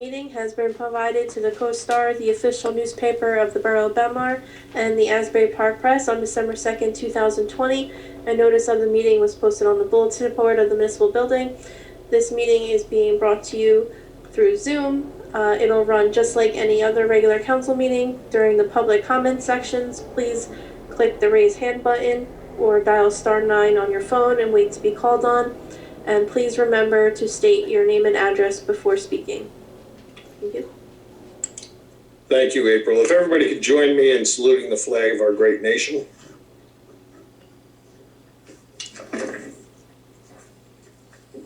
Meeting has been provided to the Co-Star, the official newspaper of the Borough of Belmar, and the Asbury Park Press on December 2nd, 2020. A notice of the meeting was posted on the bulletin board of the municipal building. This meeting is being brought to you through Zoom. It'll run just like any other regular council meeting. During the public comment sections, please click the raise hand button or dial *9 on your phone and wait to be called on. And please remember to state your name and address before speaking. Thank you. Thank you, April. If everybody could join me in saluting the flag of our great nation.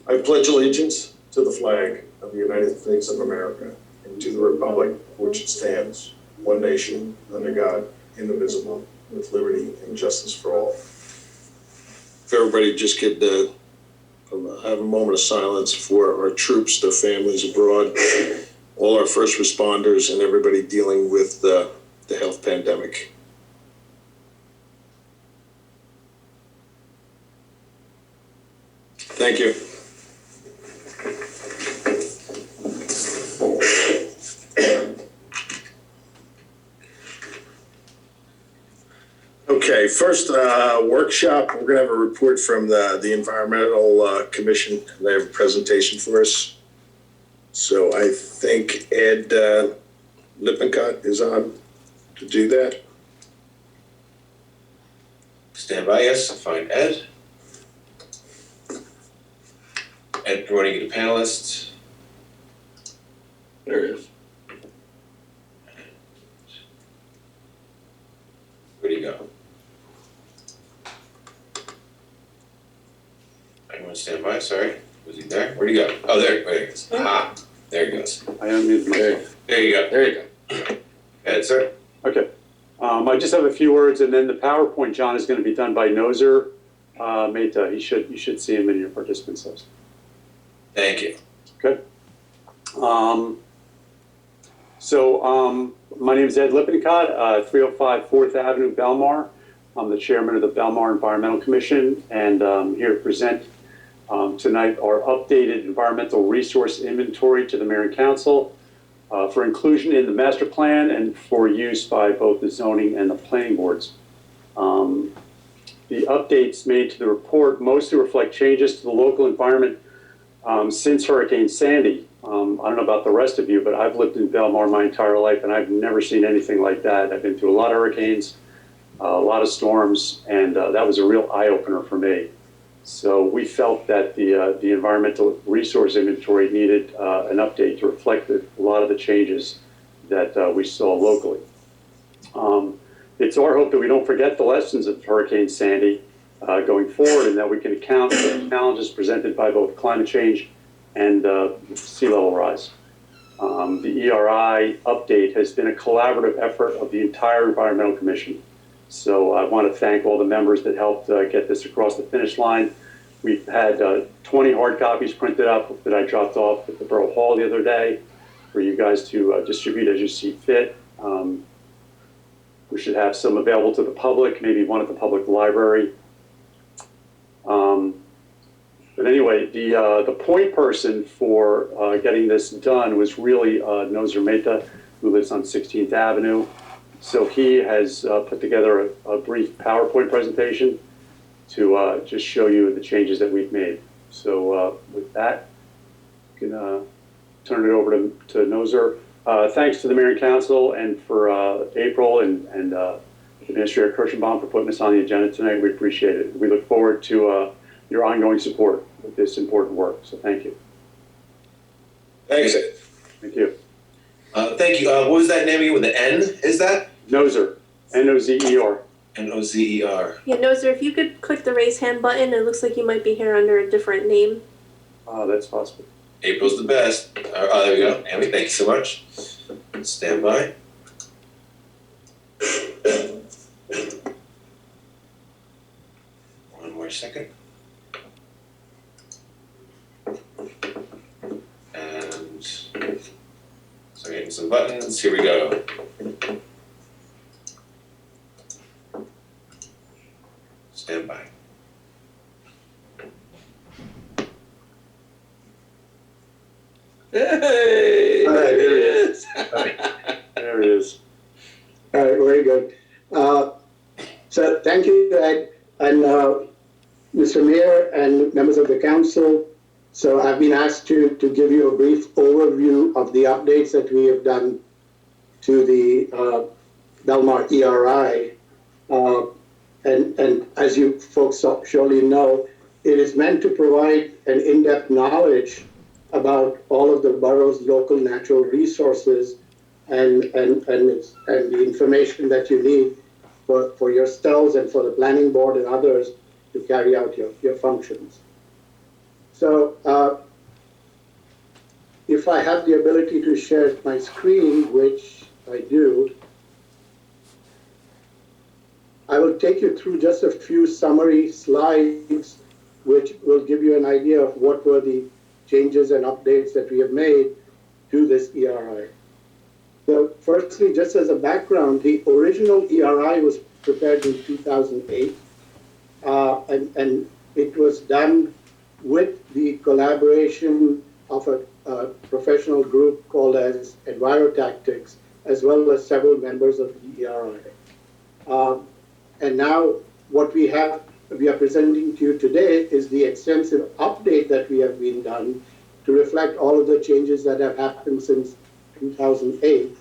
I pledge allegiance to the flag of the United States of America and to the republic for which it stands, one nation, under God, indivisible, with liberty and justice for all. If everybody just could have a moment of silence for our troops, their families abroad, all our first responders, and everybody dealing with the health pandemic. Thank you. Okay, first workshop, we're going to have a report from the Environmental Commission. They have a presentation for us. So I think Ed Lippincott is on to do that. Stand by, yes, find Ed. Ed, promoting you to panelist. There it is. Where'd he go? Anyone stand by? Sorry. Was he there? Where'd he go? Oh, there he goes. Ah, there he goes. I unmuted myself. There you go. There you go. Ed, sir. Okay. I just have a few words, and then the PowerPoint, John, is going to be done by Nozer Mehta. You should see him in your participants list. Thank you. Okay. My name is Ed Lippincott, 305 4th Avenue, Belmar. I'm the chairman of the Belmar Environmental Commission, and I'm here to present tonight our updated environmental resource inventory to the Mayor and Council for inclusion in the master plan and for use by both the zoning and the planning boards. The updates made to the report mostly reflect changes to the local environment since Hurricane Sandy. I don't know about the rest of you, but I've lived in Belmar my entire life and I've never seen anything like that. I've been through a lot of hurricanes, a lot of storms, and that was a real eye-opener for me. So we felt that the environmental resource inventory needed an update to reflect a lot of the changes that we saw locally. It's our hope that we don't forget the lessons of Hurricane Sandy going forward, and that we can account for the challenges presented by both climate change and sea level rise. The ERI update has been a collaborative effort of the entire Environmental Commission. So I want to thank all the members that helped get this across the finish line. We've had 20 hard copies printed up that I dropped off at the Borough Hall the other day for you guys to distribute as you see fit. We should have some available to the public, maybe one at the public library. But anyway, the point person for getting this done was really Nozer Mehta, who lives on 16th Avenue. So he has put together a brief PowerPoint presentation to just show you the changes that we've made. So with that, I'm gonna turn it over to Nozer. Thanks to the Mayor and Council and for April and Administrator Kirschenbaum for putting this on the agenda tonight. We appreciate it. We look forward to your ongoing support with this important work. So thank you. Thanks, Ed. Thank you. Thank you. What was that name again with the N? Is that? Nozer, N-O-Z-E-R. N-O-Z-E-R. Yeah, Nozer, if you could click the raise hand button, it looks like you might be here under a different name. That's possible. April's the best. There we go. Amy, thank you so much. Stand by. One more second. And so hitting some buttons. Here we go. Stand by. Hey! you, Ed, and Mr. Mayor and members of the council. So I've been asked to give you a brief overview of the updates that we have done to the Belmar ERI. And as you folks surely know, it is meant to provide an in-depth knowledge about all of the borough's local natural resources and the information that you need for yourselves and for the planning board and others to carry out your functions. So if I have the ability to share my screen, which I do, I will take you through just a few summary slides, which will give you an idea of what were the changes and updates that we have made to this ERI. So firstly, just as a background, the original ERI was prepared in 2008, and it was done with the collaboration of a professional group called as Envirotactics, as well as several members of the ERI. And now what we are presenting to you today is the extensive update that we have been done to reflect all of the changes that have happened since 2008,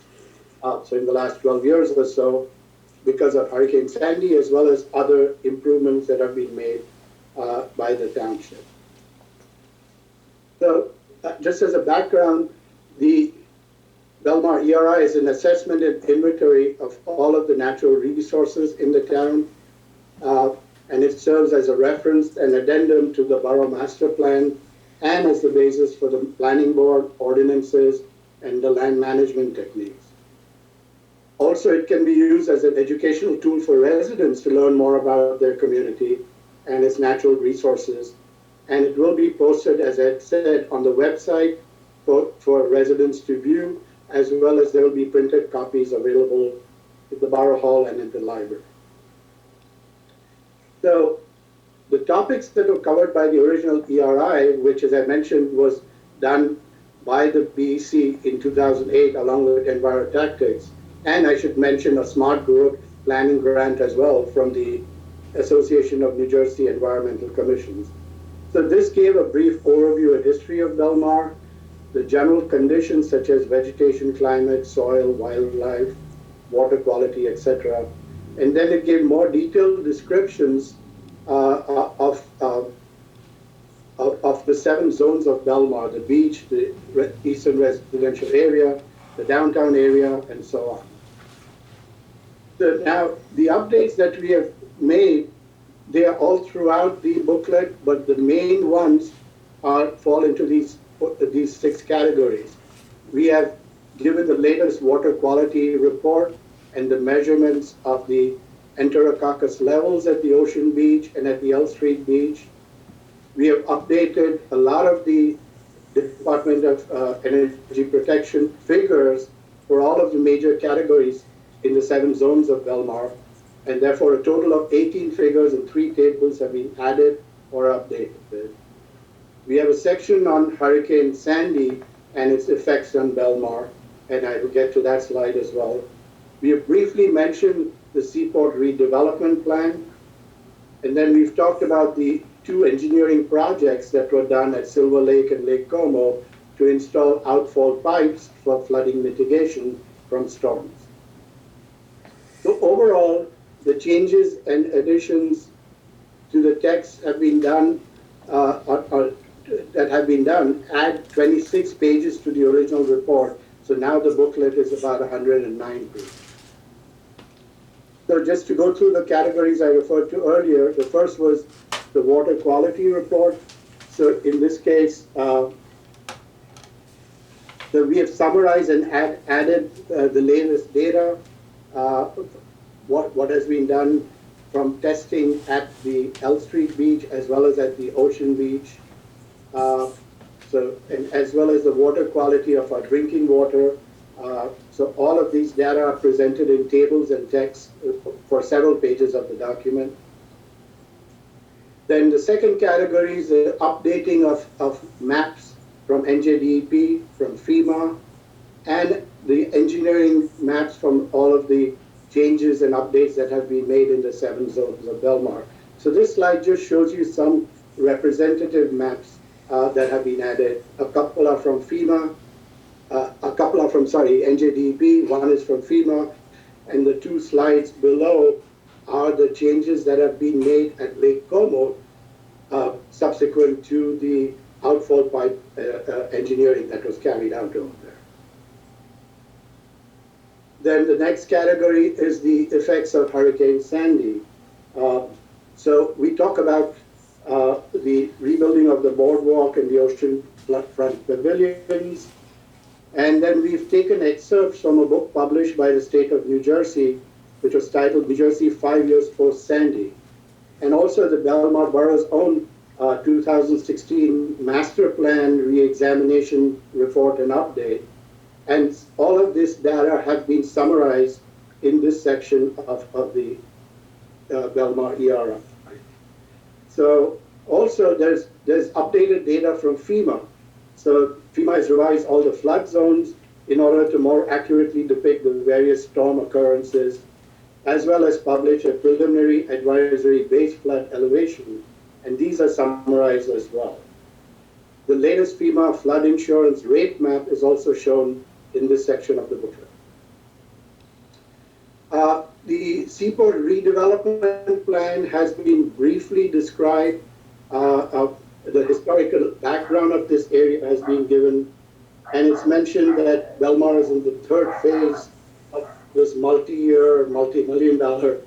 so in the last 12 years or so, because of Hurricane Sandy, as well as other improvements that have been made by the township. So just as a background, the Belmar ERI is an assessment and inventory of all of the natural resources in the town, and it serves as a reference and addendum to the borough master plan and as the basis for the planning board, ordinances, and the land management techniques. Also, it can be used as an educational tool for residents to learn more about their community and its natural resources, and it will be posted, as Ed said, on the website for residents to view, as well as there will be printed copies available at the Borough Hall and in the library. So the topics that were covered by the original ERI, which as I mentioned was done by the BEC in 2008 along with Envirotactics, and I should mention a smart growth planning grant as well from the Association of New Jersey Environmental Commissions. So this gave a brief overview and history of Belmar, the general conditions such as vegetation, climate, soil, wildlife, water quality, etc. And then it gave more detailed descriptions of the 7 zones of Belmar: the beach, the eastern residential area, the downtown area, and so on. So now, the updates that we have made, they are all throughout the booklet, but the main ones fall into these 6 categories. We have given the latest water quality report and the measurements of the Enterococcus levels at the Ocean Beach and at the L Street Beach. We have updated a lot of the Department of Energy Protection figures for all of the major categories in the 7 zones of Belmar, and therefore a total of 18 figures and 3 tables have been added or updated. We have a section on Hurricane Sandy and its effects on Belmar, and I will get to that slide as well. We have briefly mentioned the Seaport Redevelopment Plan, and then we've talked about the 2 engineering projects that were done at Silver Lake and Lake Como to install outfall pipes for flooding mitigation from storms. So overall, the changes and additions to the text have been done, add 26 pages to the original report. So now the booklet is about 109 pages. So just to go through the categories I referred to earlier, the first was the water quality report. So in this case, we have summarized and added the latest data, what has been done from testing at the L Street Beach as well as at the Ocean Beach, and as well as the water quality of our drinking water. So all of these data are presented in tables and text for several pages of the document. Then the second category is the updating of maps from NJDEP, from FEMA, and the engineering maps from all of the changes and updates that have been made in the 7 zones of Belmar. So this slide just shows you some representative maps that have been added. A couple are from FEMA, a couple are from, NJDEP, one is from FEMA, and the 2 slides below are the changes that have been made at Lake Como subsequent to the outfall pipe engineering that was carried out over there. Then the next category is the effects of Hurricane Sandy. So we talk about the rebuilding of the boardwalk and the ocean front pavilions. And then we've taken excerpts from a book published by the state of New Jersey, which was titled New Jersey 5 Years Post Sandy. And also the Belmar Borough's own 2016 Master Plan Reexamination Report and Update. And all of this data have been summarized in this section of the Belmar ERI. So also there's updated data from FEMA. So FEMA has revised all the flood zones in order to more accurately depict the various storm occurrences, as well as publish a preliminary advisory base flood elevation, and these are summarized as well. The latest FEMA flood insurance rate map is also shown in this section of the booklet. The Seaport Redevelopment Plan has been briefly described. The historical background of this area has been given, and it's mentioned that Belmar is in the 3rd phase of this multi-year, multi-million-dollar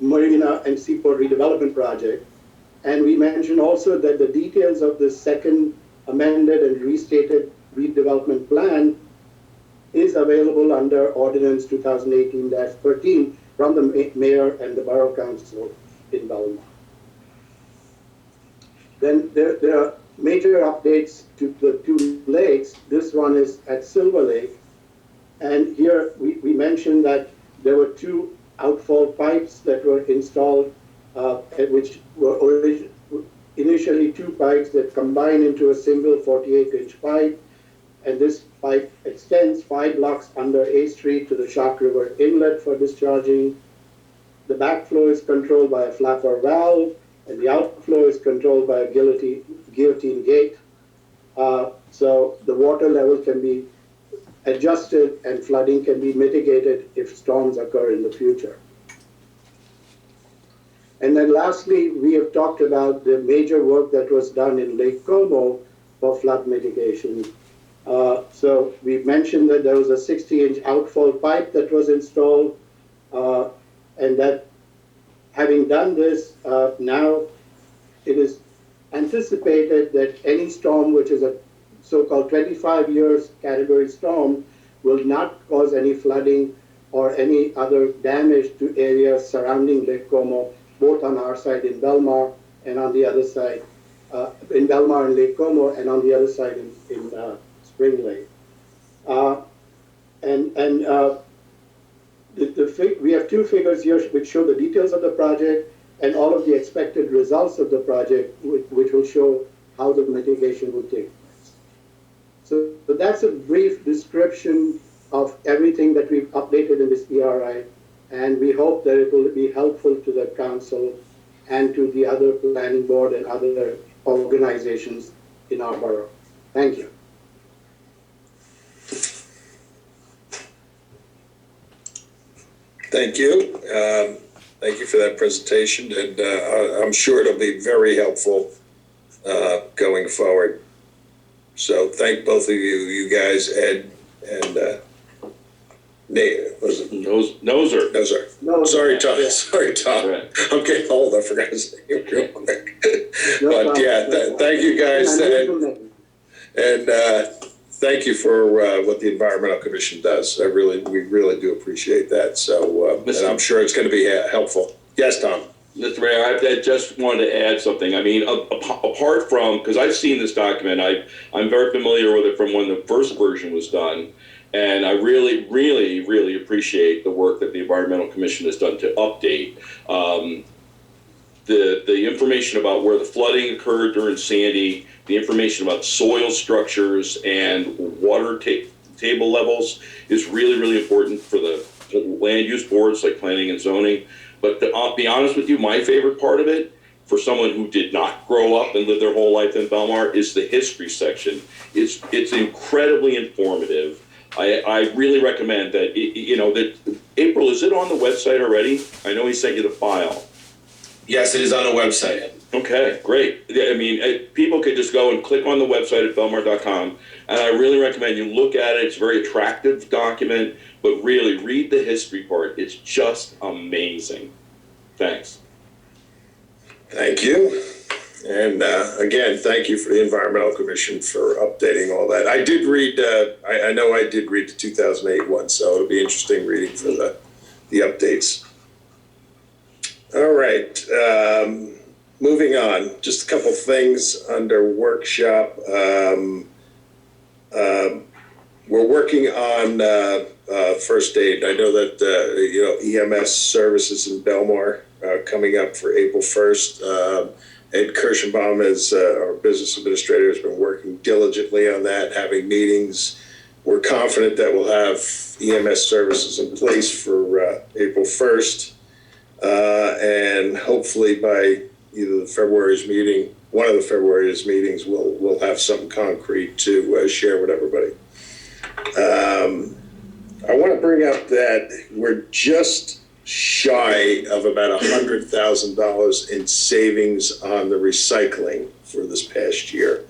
marina and seaport redevelopment project. And we mentioned also that the details of the 2nd amended and restated redevelopment plan is available under Ordinance 2018-13 from the Mayor and the Borough Council in Belmar. Then there are major updates to the 2 lakes. This one is at Silver Lake. And here we mentioned that there were 2 outfall pipes that were installed, which were initially 2 pipes that combine into a single 48-inch pipe. And this pipe extends 5 blocks under A Street to the Shark River Inlet for discharging. The backflow is controlled by a flapper valve, and the outflow is controlled by a guillotine gate. So the water level can be adjusted and flooding can be mitigated if storms occur in the future. And then lastly, we have talked about the major work that was done in Lake Como for flood mitigation. So we mentioned that there was a 60-inch outfall pipe that was installed, and that having done this, now it is anticipated that any storm, which is a so-called 25 years category storm, will not cause any flooding or any other damage to areas surrounding Lake Como, both on our side in Belmar and on the other side, in Belmar and Lake Como, and on the other side in Spring Lake. We have 2 figures here which show the details of the project and all of the expected results of the project, which will show how the mitigation will take place. So that's a brief description of everything that we've updated in this ERI, and we hope that it will be helpful to the council and to the other planning board and other organizations in our borough. Thank you. Thank you. Thank you for that presentation, and I'm sure it'll be very helpful going forward. So thank both of you guys, Ed and Nate. Was it Noser. Noser. Sorry, Tom. Yeah. Sorry, Tom. Right. I'm getting old. I forgot his name real quick. No But problem. yeah, thank you guys, and thank you for what the Environmental Commission does. We really do appreciate that. So, and I'm sure it's going to be helpful. Yes, Tom. Mr. Mayor, I just wanted to add something. I mean, apart from, because I've seen this document, I'm very familiar with it from when the first version was done, and I really, really, really appreciate the work that the Environmental Commission has done to update the information about where the flooding occurred during Sandy, the information about soil structures and water table levels is really, really important for the land use boards like planning and zoning. But to be honest with you, my favorite part of it, for someone who did not grow up and live their whole life in Belmar, is the history section. It's incredibly informative. I really recommend that. That April, is it on the website already? I know he sent you the file. Yes, it is on the website. Okay, great. I mean, people could just go and click on the website at belmar.com, and I really recommend you look at it. It's a very attractive document, but really read the history part. It's just amazing. Thanks. Thank you. And again, thank you for the Environmental Commission for updating all that. I did read, I know I did read the 2008 one, so it'll be interesting reading for the updates. All right, moving on. Just a couple things under workshop. We're working on first aid. I know that EMS services in Belmar coming up for April 1st. Ed Kirschenbaum, as our business administrator, has been working diligently on that, having meetings. We're confident that we'll have EMS services in place for April 1st. And hopefully by either the February's meeting, one of the February's meetings, we'll have something concrete to share with everybody. I want to bring up that we're just shy of about $100,000 in savings on the recycling for this past year.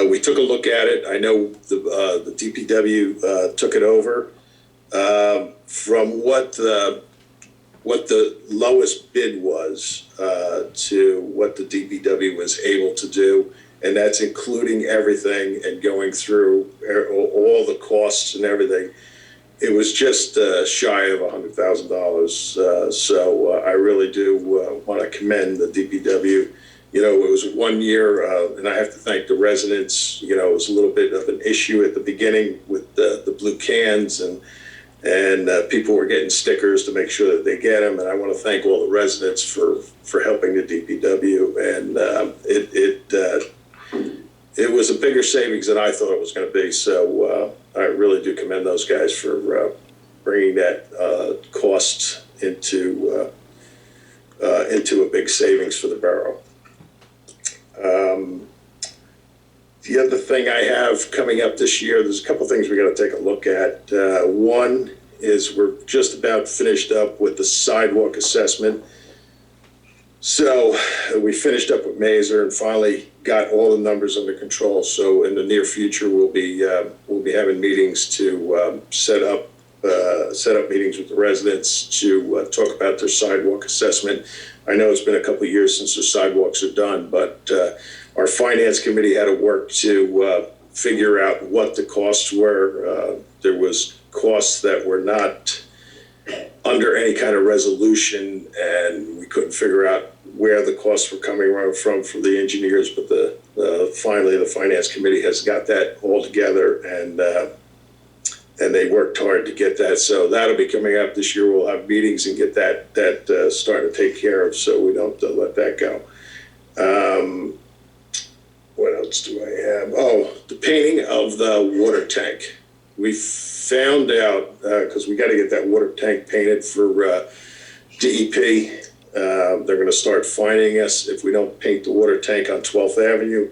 We took a look at it. I know the DPW took it over. From what the lowest bid was to what the DPW was able to do, and that's including everything and going through all the costs and everything. It was just shy of $100,000. So I really do want to commend the DPW. It was 1 year, and I have to thank the residents. It was a little bit of an issue at the beginning with the blue cans, and people were getting stickers to make sure that they get them. And I want to thank all the residents for helping the DPW. And it was a bigger savings than I thought it was going to be. So I really do commend those guys for bringing that cost into a big savings for the borough. The other thing I have coming up this year, there's a couple things we got to take a look at. One is we're just about finished up with the sidewalk assessment. So we finished up with Mazer and finally got all the numbers under control. So in the near future, we'll be having meetings to set up meetings with the residents to talk about their sidewalk assessment. I know it's been a couple of years since the sidewalks are done, but our finance committee had to work to figure out what the costs were. There was costs that were not under any kind of resolution, and we couldn't figure out where the costs were coming from for the engineers. But finally, the finance committee has got that all together, and they worked hard to get that. So that'll be coming up this year. We'll have meetings and get that starting to take care of, so we don't let that go. What else do I have? Oh, the painting of the water tank. We found out, because we got to get that water tank painted for DEP. They're going to start fining us if we don't paint the water tank on 12th Avenue.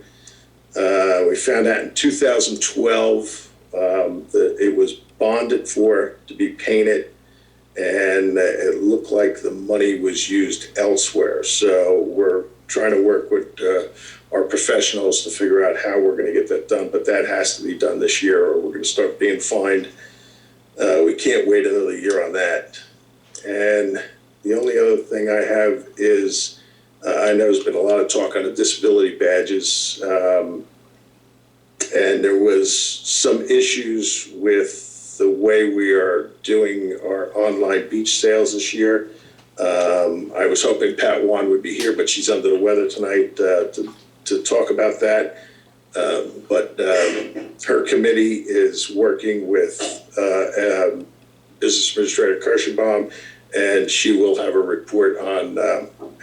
We found out in 2012 that it was bonded for to be painted, and it looked like the money was used elsewhere. So we're trying to work with our professionals to figure out how we're going to get that done, but that has to be done this year or we're going to start being fined. We can't wait another year on that. And the only other thing I have is, I know there's been a lot of talk on the disability badges, and there was some issues with the way we are doing our online beach sales this year. I was hoping Pat Wan would be here, but she's under the weather tonight to talk about that. But her committee is working with Business Administrator Kirschenbaum, and she will have a report on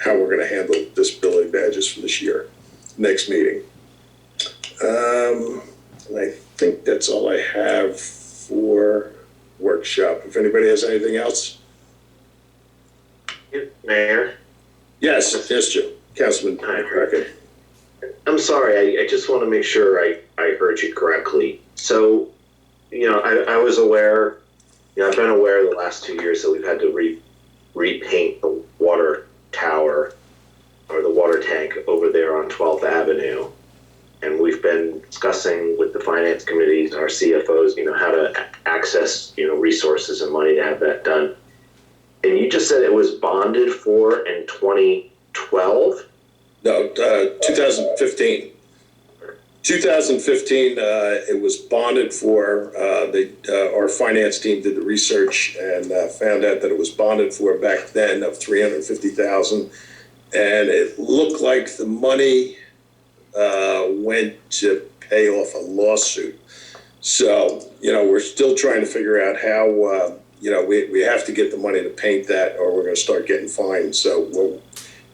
how we're going to handle disability badges for this year, next meeting. And I think that's all I have for workshop. workshop. If anybody has anything else? Mayor, Yes, Joe. Councilman Crockett. I'm sorry, I just want to make sure I heard you correctly. So, I was aware, I've been aware the last 2 years that we've had to repaint the water tower or the water tank over there on 12th Avenue. And we've been discussing with the finance committees, our CFOs, how to access, resources and money to have that done. And you just said it was bonded for in 2012? No, 2015. 2015, it was bonded for. Our finance team did the research and found out that it was bonded for back then of $350,000, and it looked like the money went to pay off a lawsuit. So, we're still trying to figure out how. We have to get the money to paint that, or we're going to start getting fined. So,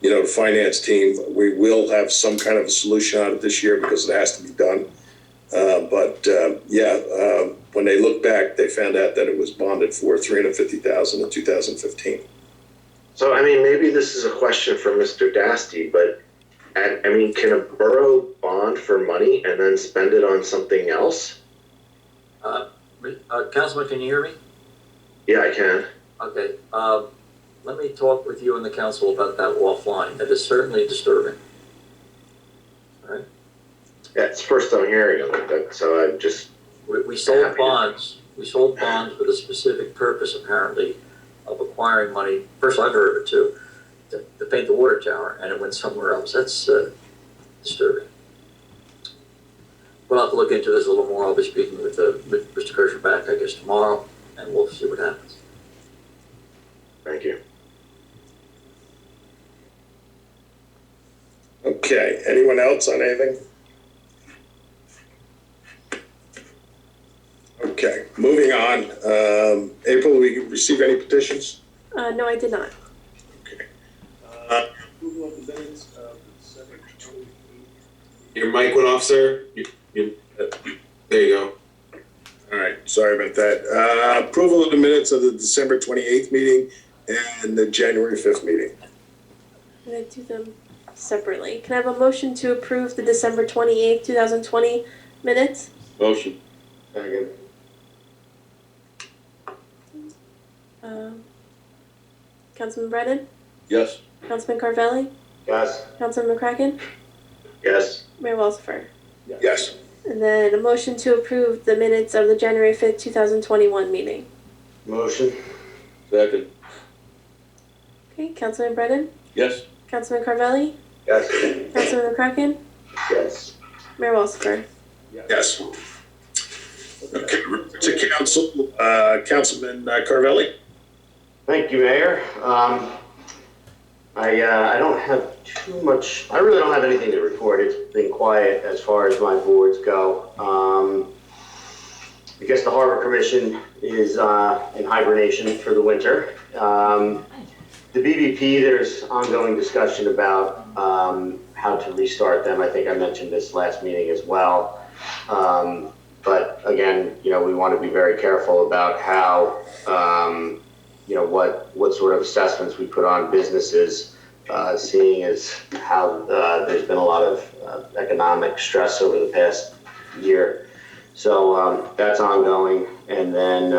the finance team, we will have some kind of a solution on it this year because it has to be done. When they look back, they found out that it was bonded for $350,000 in 2015. So, maybe this is a question for Mr. Dasty, but can a borough bond for money and then spend it on something else? Councilman, can you hear me? Yeah, I can. Okay. Let me talk with you and the council about that offline. That is certainly disturbing. All right. Yeah, it's the first I'm hearing of it, so I'm just... We sold bonds. We sold bonds with a specific purpose, apparently, of acquiring money. First, I've heard of it too, to paint the water tower, and it went somewhere else. That's disturbing. We'll have to look into this a little more. I'll be speaking with Mr. Kirscher back, I guess, tomorrow, and we'll see what happens. Thank you. Okay, anyone else on anything? Okay, moving on. April, we receive any petitions? No, I did not. Okay. Approval of the minutes of December 28th. Your mic went off, sir. There you go. All right, sorry about that. Approval of the minutes of the December 28th meeting and the January 5th meeting. I'm going to do them separately. Can I have a motion to approve the December 28th, 2020 minutes? Motion. Second. Councilman Brennan? Yes. Councilman Carvelli? Yes. Councilman McCracken? Yes. Mayor Walsifer? Yes. And then a motion to approve the minutes of the January 5th, 2021 meeting. Motion. Second. Okay, Councilman Brennan? Yes. Councilman Carvelli? Yes. Councilman McCracken? Yes. Mayor Walsifer? Yes. Okay, to council, Councilman Carvelli? Thank you, Mayor. I don't have too much, I really don't have anything to report. It's been quiet as far as my boards go. I guess the Harbor Commission is in hibernation for the winter. The BBP, there's ongoing discussion about how to restart them. I think I mentioned this last meeting as well. But again, we want to be very careful about how, what sort of assessments we put on businesses, seeing as how there's been a lot of economic stress over the past year. So that's ongoing. And then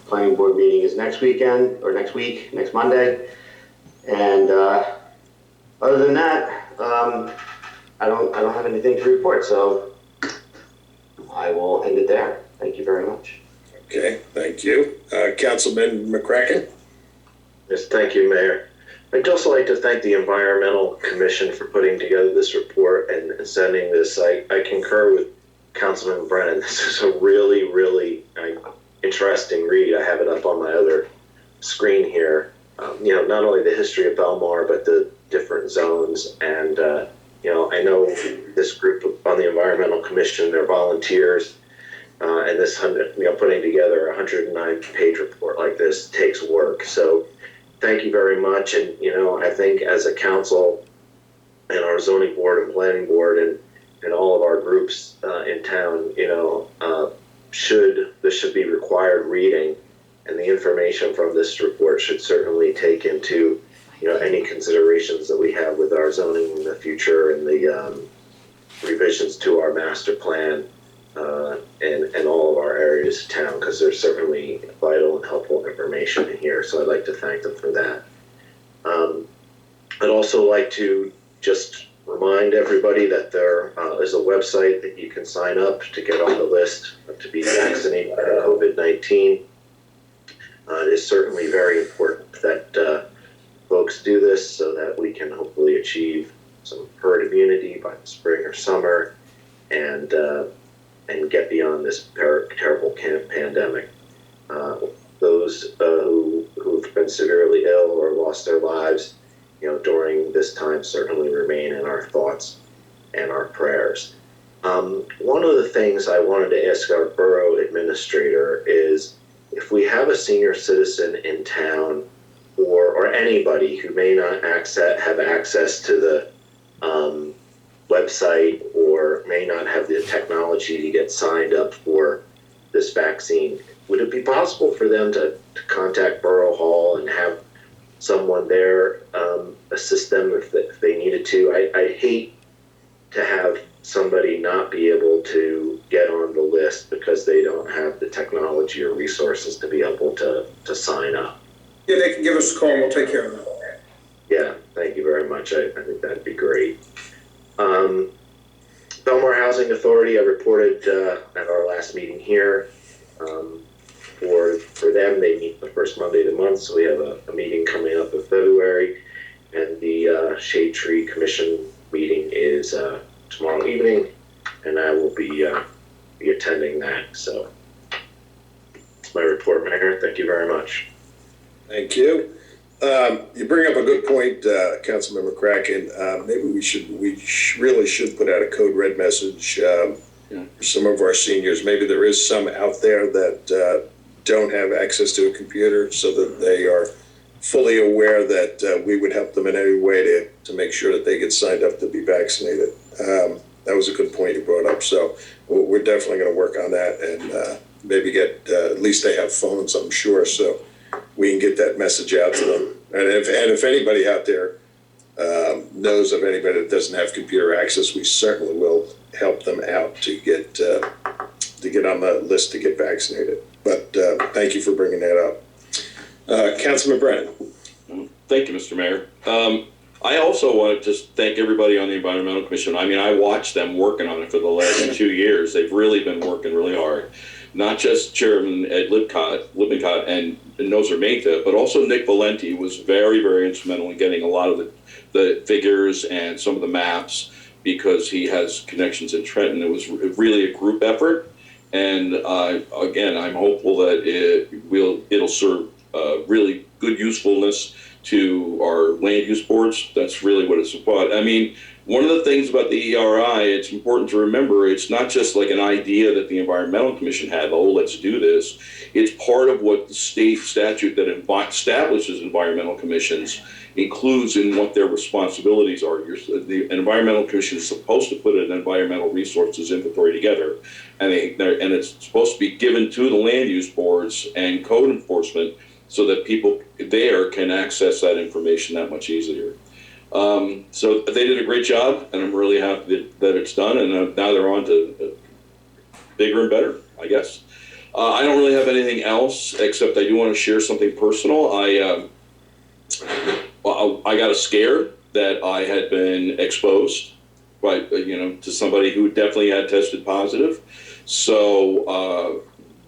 planning board meeting is next weekend, or next week, next Monday. And other than that, I don't have anything to report. So I will end it there. Thank you very much. Okay, thank you. Councilman McCracken? Yes, thank you, Mayor. I'd also like to thank the Environmental Commission for putting together this report and sending this. I concur with Councilman Brennan. This is a really, really interesting read. I have it up on my other screen here. Not only the history of Belmar, but the different zones. And, I know this group on the Environmental Commission, they're volunteers. And this, putting together a 109-page report like this takes work. So thank you very much. And, I think as a council and our zoning board and planning board and all of our groups in town, this should be required reading. And the information from this report should certainly take into, any considerations that we have with our zoning in the future and the revisions to our master plan and all of our areas of town, because there's certainly vital and helpful information in here. So I'd like to thank them for that. I'd also like to just remind everybody that there is a website that you can sign up to get on the list to be vaccinated for COVID-19. It is certainly very important that folks do this so that we can hopefully achieve some herd immunity by the spring or summer and get beyond this terrible pandemic. Those who've been severely ill or lost their lives, during this time certainly remain in our thoughts and our prayers. One of the things I wanted to ask our borough administrator is if we have a senior citizen in town or anybody who may not have access to the website or may not have the technology to get signed up for this vaccine, would it be possible for them to contact Borough Hall and have someone there assist them if they needed to? I hate to have somebody not be able to get on the list because they don't have the technology or resources to be able to sign up. Yeah, they can give us a call and we'll take care of that. Yeah, thank you very much. I think that'd be great. Belmar Housing Authority, I reported at our last meeting here. For them, they meet the first Monday of the month, so we have a meeting coming up in February, and the Shade Tree Commission meeting is tomorrow evening, and I will be attending that. So that's my report, Mayor. Thank you very much. Thank you. You bring up a good point, Councilmember Kraken. Maybe we really should put out a code red message for some of our seniors. Maybe there is some out there that don't have access to a computer, so that they are fully aware that we would help them in any way to make sure that they get signed up to be vaccinated. That was a good point you brought up. So we're definitely going to work on that and maybe get, at least they have phones, I'm sure, so we can get that message out to them. And if anybody out there knows of anybody that doesn't have computer access, we certainly will help them out to get on the list to get vaccinated. But thank you for bringing that up. Councilman Brennan. Thank you, Mr. Mayor. I also want to just thank everybody on the Environmental Commission. I mean, I watched them working on it for the last 2 years. They've really been working really hard. Not just Chairman Ed Lippincott and Nozer Mehta, but also Nick Valenti was very, very instrumental in getting a lot of the figures and some of the maps because he has connections in Trenton. It was really a group effort. And again, I'm hopeful that it'll serve really good usefulness to our land use boards. That's really what it's about. I mean, one of the things about the ERI, it's important to remember, it's not just like an idea that the Environmental Commission had, oh, let's do this. It's part of what the state statute that establishes environmental commissions includes in what their responsibilities are. The Environmental Commission is supposed to put an environmental resources inventory together, and it's supposed to be given to the land use boards and code enforcement so that people there can access that information that much easier. So they did a great job, and I'm really happy that it's done, and now they're on to bigger and better, I guess. I don't really have anything else, except I do want to share something personal. I got a scare that I had been exposed by, to somebody who definitely had tested positive. So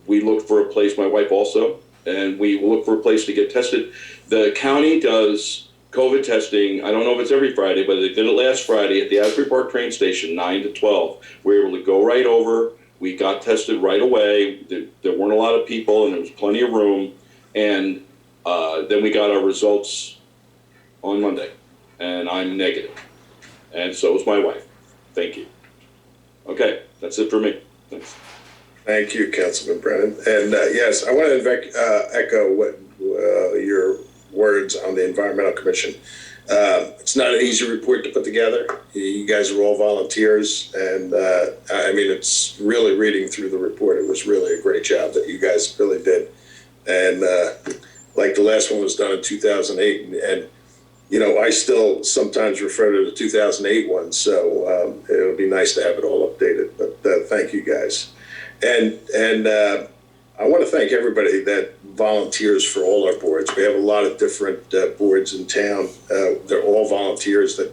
we looked for a place, my wife also, and we looked for a place to get tested. The county does COVID testing. I don't know if it's every Friday, but they did it last Friday at the Asbury Park train station, 9 to 12. We were able to go right over. We got tested right away. There weren't a lot of people, and there was plenty of room. And then we got our results on Monday, and I'm negative. And so is my wife. Thank you. Okay, that's it for me. Thanks. Thank you, Councilman Brennan. And yes, I want to echo what your words on the Environmental Commission. It's not an easy report to put together. You guys are all volunteers, and I mean, it's really reading through the report. It was really a great job that you guys really did. And like the last one was done in 2008. And you know, I still sometimes refer to the 2008 one, so it would be nice to have it all updated. But thank you guys. And I want to thank everybody that volunteers for all our boards. We have a lot of different boards in town. They're all volunteers that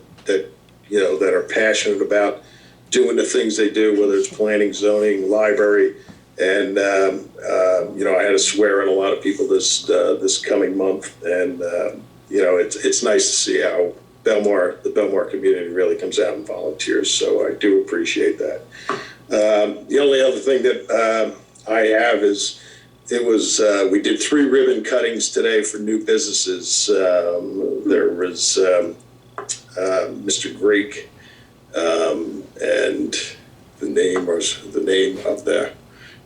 you know, that are passionate about doing the things they do, whether it's planning, zoning, library. And, you know, I had to swear in a lot of people this coming month. And, you know, it's nice to see how the Belmar community really comes out and volunteers. So I do appreciate that. The only other thing that I have is we did 3 ribbon cuttings today for new businesses. There was Mr. Greek, and the name of the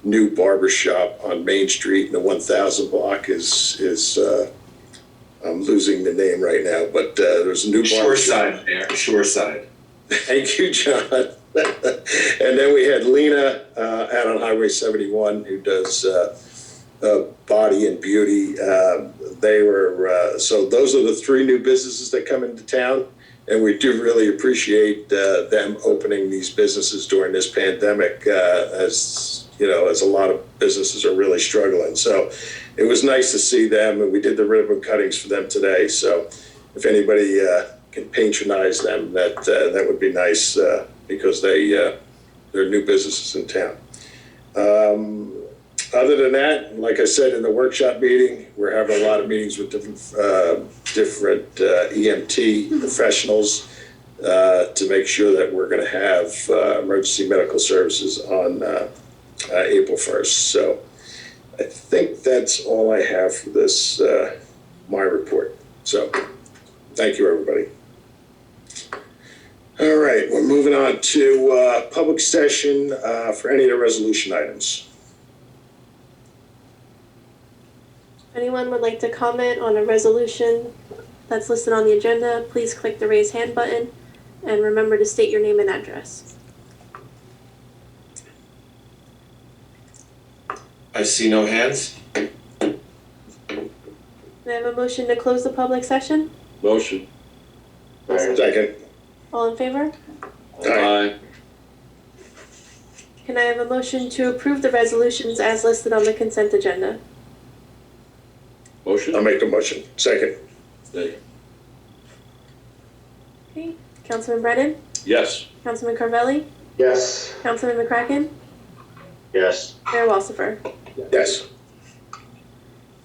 new barber shop on Main Street in the 1000 block is I'm losing the name right now, but there's a new barber shop. Shoreside. Thank you, John. And then we had Lena out on Highway 71 who does body and beauty. They were so those are the 3 new businesses that come into town. And we do really appreciate them opening these businesses during this pandemic, as you know, as a lot of businesses are really struggling. So it was nice to see them, and we did the ribbon cuttings for them today. So if anybody can patronize them, that would be nice, because they're new businesses in town. Other than that, like I said in the workshop meeting, we're having a lot of meetings with different EMT professionals to make sure that we're going to have emergency medical services on April 1st. So I think that's all I have for this, my report. So thank you, everybody. All right, we're moving on to public session for any of the resolution items. If anyone would like to comment on a resolution that's listed on the agenda, please click the raise hand button and remember to state your name and address. I see no hands. May I have a motion to close the public session? Motion. Second. All in favor? Aye. Can I have a motion to approve the resolutions as listed on the consent agenda? Motion? I'll make the motion. Second. Okay. Councilman Brennan? Yes. Councilman Carvelli? Yes. Councilman McCracken? Yes. Mayor Walsifer? Yes.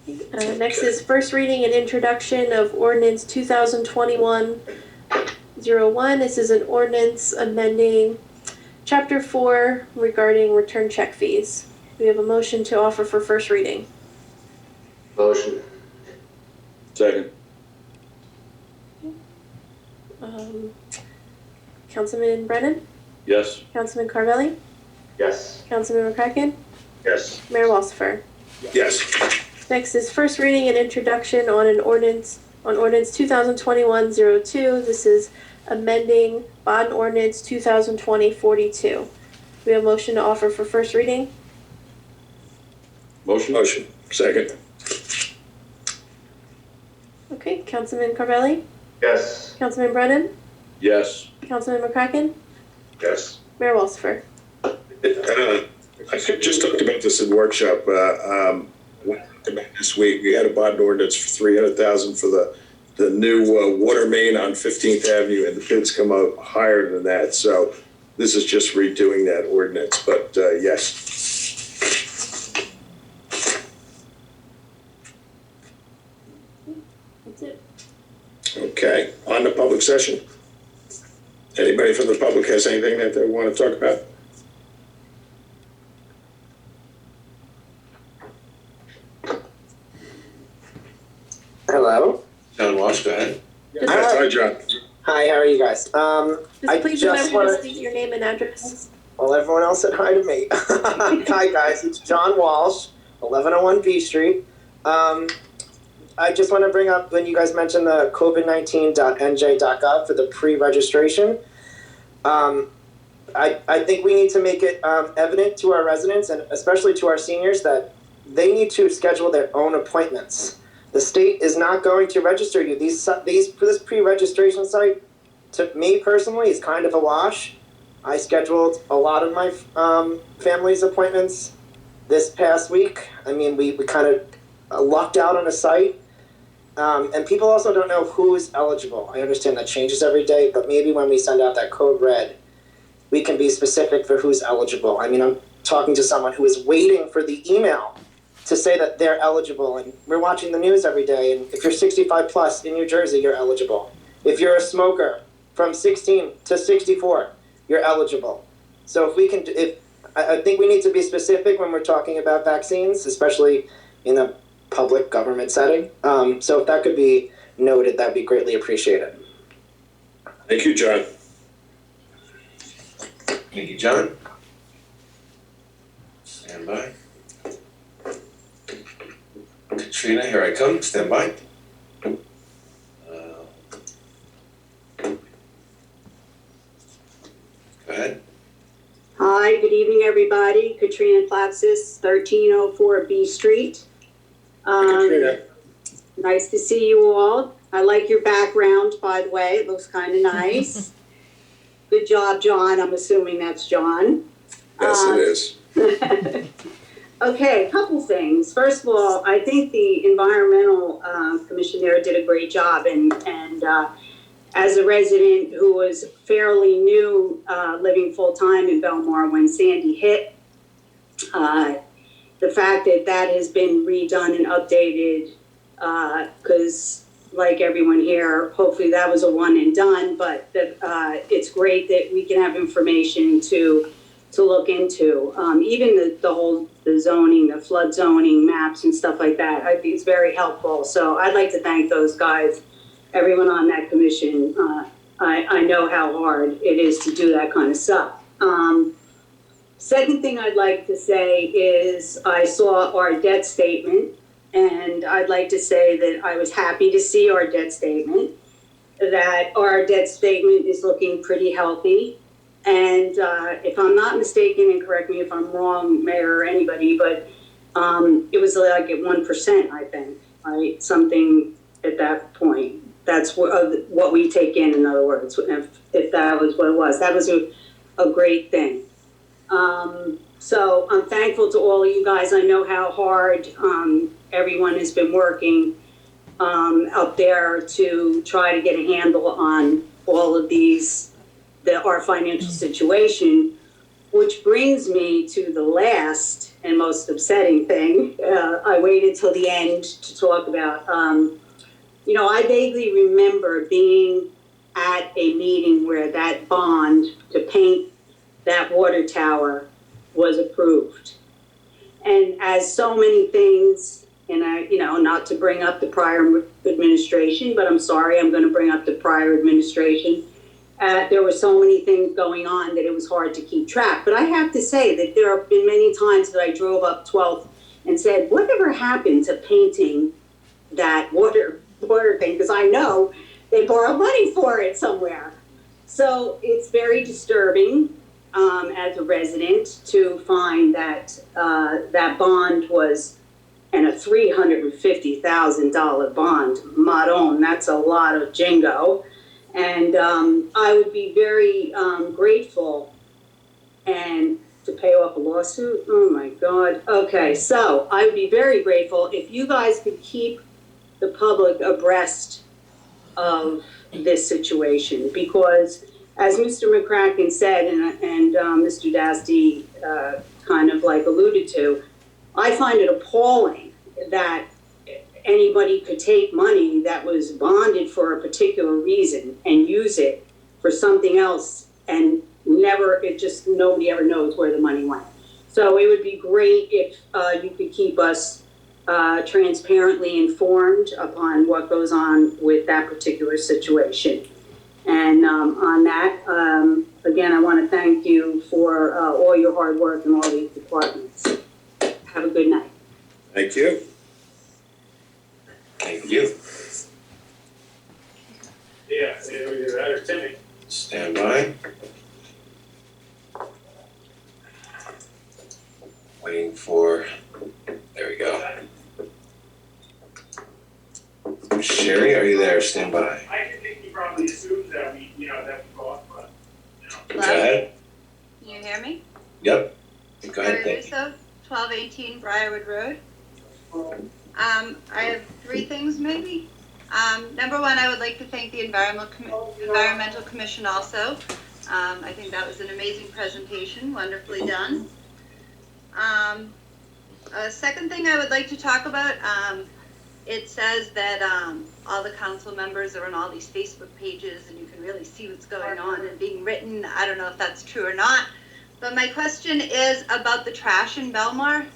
Next is first reading and introduction of ordinance 2021-01. This is an ordinance amending Chapter 4 regarding return check fees. We have a motion to offer for first reading. Motion. Second. Councilman Brennan? Yes. Councilman Carvelli? Yes. Councilman McCracken? Yes. Mayor Walsifer? Yes. Next is first reading and introduction on ordinance 2021-02. This is amending bond ordinance 2020-42. We have a motion to offer for first reading. Motion? Motion. Second. Okay, Councilman Carvelli? Yes. Councilman Brennan? Yes. Councilman McCracken? Yes. Mayor Walsifer? I just talked about this in workshop this week. We had a bond ordinance for $300,000 for the new water main on 15th Avenue, and the bids come out higher than that. So this is just redoing that ordinance. But yes. That's it. Okay. On the public session. Anybody from the public has anything that they want to talk about? Hello. John Walsh, go ahead. Hi, John. Hi, how are you guys? Just please just remember wanna- to state your name and address. Well, everyone else said hi to me. Hi, guys. It's John Walsh, 1101 B Street. I just want to bring up when you guys mentioned the COVID-19.nj.gov for the pre-registration. I think we need to make it evident to our residents and especially to our seniors that they need to schedule their own appointments. The state is not going to register you. This pre-registration site, to me personally, is kind of a wash. I scheduled a lot of my family's appointments this past week. I mean, we kind of lucked out on a site. And people also don't know who's eligible. I understand that changes every day, but maybe when we send out that code red, we can be specific for who's eligible. I mean, I'm talking to someone who is waiting for the email to say that they're eligible. And we're watching the news every day. And if you're 65 plus in New Jersey, you're eligible. If you're a smoker from 16 to 64, you're eligible. So if we can, I think we need to be specific when we're talking about vaccines, especially in a public government setting. So if that could be noted, that'd be greatly appreciated. Thank you, John. Thank you, John. Stand by. Katrina, here I come. Stand by. Go ahead. Hi, good evening, everybody. Katrina Platsis, 1304 B Street. Katrina. Nice to see you all. I like your background, by the way. It looks kind of nice. Good job, John. I'm assuming that's John. Yes, it is. Okay, a couple things. First of all, I think the environmental commission there did a great job, and as a resident who was fairly new, living full-time in Belmar when Sandy hit, the fact that that has been redone and updated, because like everyone here, hopefully that was a one and done, but it's great that we can have information to look into. Even the zoning, the flood zoning maps and stuff like that, I think it's very helpful. So I'd like to thank those guys, everyone on that commission. I know how hard it is to do that kind of stuff. Second thing I'd like to say is I saw our debt statement, and I'd like to say that I was happy to see our debt statement, that our debt statement is looking pretty healthy. And if I'm not mistaken, and correct me if I'm wrong, Mayor or anybody, but it was like at 1%, I think, right? Something at that point. That's what we take in other words, if that was what it was. That was a great thing. So I'm thankful to all of you guys. I know how hard everyone has been working up there to try to get a handle on all of these, our financial situation, which brings me to the last and most upsetting thing. I waited till the end to talk about. I vaguely remember being at a meeting where that bond to paint that water tower was approved. And as so many things, and not to bring up the prior administration, but I'm sorry, I'm going to bring up the prior administration. There were so many things going on that it was hard to keep track. But I have to say that there have been many times that I drove up 12th and said, whatever happened to painting that water thing? Because I know they borrowed money for it somewhere. So it's very disturbing as a resident to find that that bond was, and a $350,000 bond, Madon, that's a lot of jingo. And I would be very grateful and to pay off a lawsuit. Oh my God. Okay, so I would be very grateful if you guys could keep the public abreast of this situation, because as Mr. McCracken said, and Mr. Dasty kind of like alluded to, I find it appalling that anybody could take money that was bonded for a particular reason and use it for something else, and nobody ever knows where the money went. So it would be great if you could keep us transparently informed upon what goes on with that particular situation. And on that, again, I want to thank you for all your hard work in all these departments. Have a good night. Thank you. Thank you. Yeah, that or Timmy. Stand by. Waiting for, there we go. Sherry, are you there? Stand by. I think he probably assumes that we bought, but, Go ahead. Can you hear me? Yep. Go ahead, Larry thank you. Russo, 1218 Briarwood Road. I have three things maybe. Number one, I would like to thank the Environmental Commission also. I think that was an amazing presentation, wonderfully done. Second thing I would like to talk about, it says that all the council members are on all these Facebook pages and you can really see what's going on and being written. I don't know if that's true or not. But my question is about the trash in Belmar.